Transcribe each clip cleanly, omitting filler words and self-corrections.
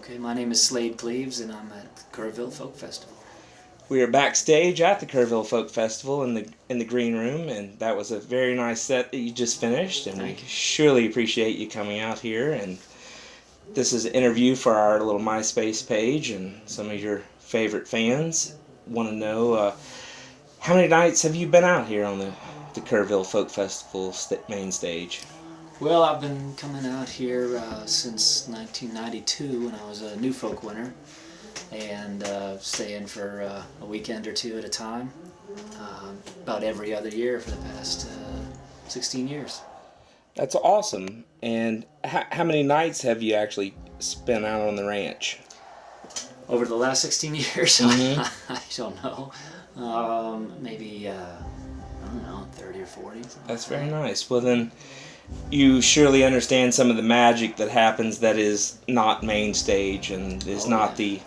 Okay, my name is Slaid Cleaves, and I'm at Kerrville Folk Festival. We are backstage at the Kerrville Folk Festival in the green room, and that was a very nice set that you just finished, and we surely appreciate you coming out here. And this is an interview for our little MySpace page, and some of your favorite fans want to know how many nights have you been out here on the Kerrville Folk Festival main stage? Well, I've been coming out here since 1992 when I was a New Folk winner, and staying for a weekend or two at a time, about every other year for the past 16 years. That's awesome. And how many nights have you actually spent out on the ranch? Over the last 16 years, Mm-hmm. I don't know, maybe, I don't know, 30 or 40. That's very nice. Well then, you surely understand some of the magic that happens that is not main stage and is not the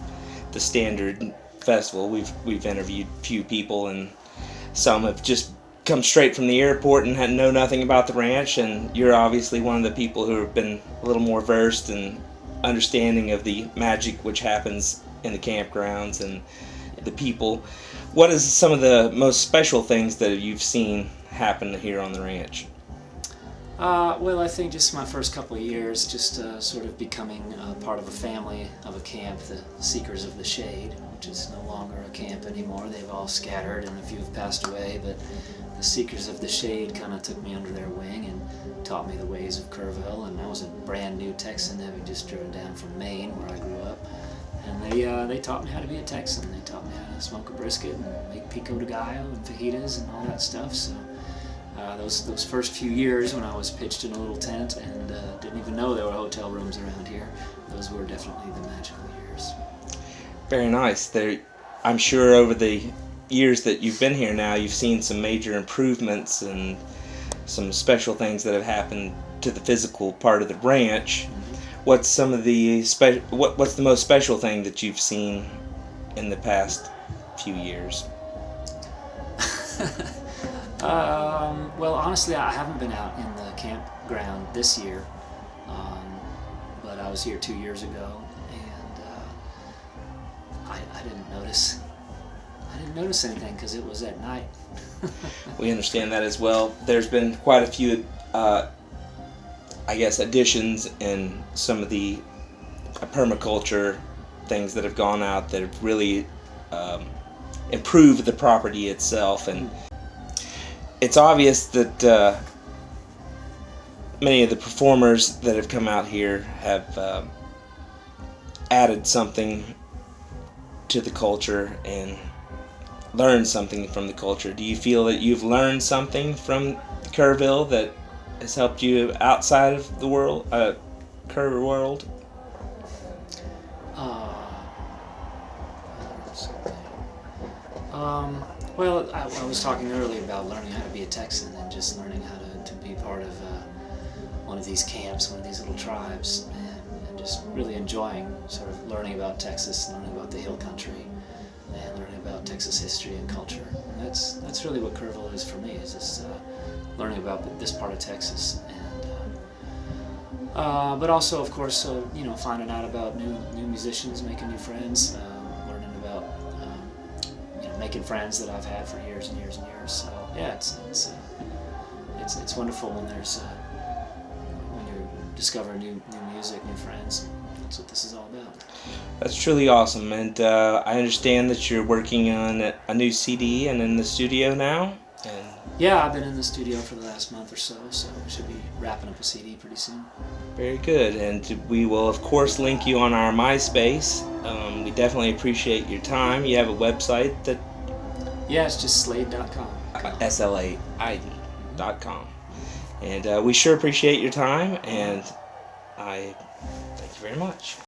standard festival. We've interviewed a few people, and some have just come straight from the airport and know nothing about the ranch, and you're obviously one of the people who have been a little more versed and understanding of the magic which happens in the campgrounds and the people. What is some of the most special things that you've seen happen here on the ranch? Well, I think just my first couple of years, just sort of becoming part of a family of a camp, the Seekers of the Shade, which is no longer a camp anymore. They've all scattered and a few have passed away, but the Seekers of the Shade kind of took me under their wing and taught me the ways of Kerrville. And I was a brand new Texan, having just driven down from Maine, where I grew up. And they taught me how to be a Texan. They taught me how to smoke a brisket and make pico de gallo and fajitas and all that stuff. So those first few years when I was pitched in a little tent and didn't even know there were hotel rooms around here, those were definitely the magical years. Very nice. I'm sure over the years that you've been here now, you've seen some major improvements and some special things that have happened to the physical part of the ranch. What's some of the what's the most special thing that you've seen in the past few years? Well, honestly, I haven't been out in the campground this year, but I was here 2 years ago, and I didn't notice. I didn't notice anything because it was at night. We understand that as well. There's been quite a few, I guess, additions in some of the permaculture things that have gone out that have really improved the property itself, and it's obvious that many of the performers that have come out here have added something to the culture and learned something from the culture. Do you feel that you've learned something from Kerrville that has helped you outside of the world, Kerrville world? Well, I was talking earlier about learning how to be a Texan and just learning how to be part of one of these camps, one of these little tribes, and just really enjoying sort of learning about Texas, learning about the hill country, and learning about Texas history and culture. And that's really what Kerrville is for me, is just learning about this part of Texas, and but also, of course, finding out about new musicians, making new friends, learning about making friends that I've had for years and years and years. So yeah, it's wonderful when when you discover new music, new friends. That's what this is all about. That's truly awesome, and I understand that you're working on a new CD and in the studio now. And yeah, I've been in the studio for the last month or so we should be wrapping up a CD pretty soon. Very good, and we will of course link you on our MySpace. We definitely appreciate your time. You have a website that... Yeah, it's just slaid.com. slaid.com. And we sure appreciate your time, and I thank you very much.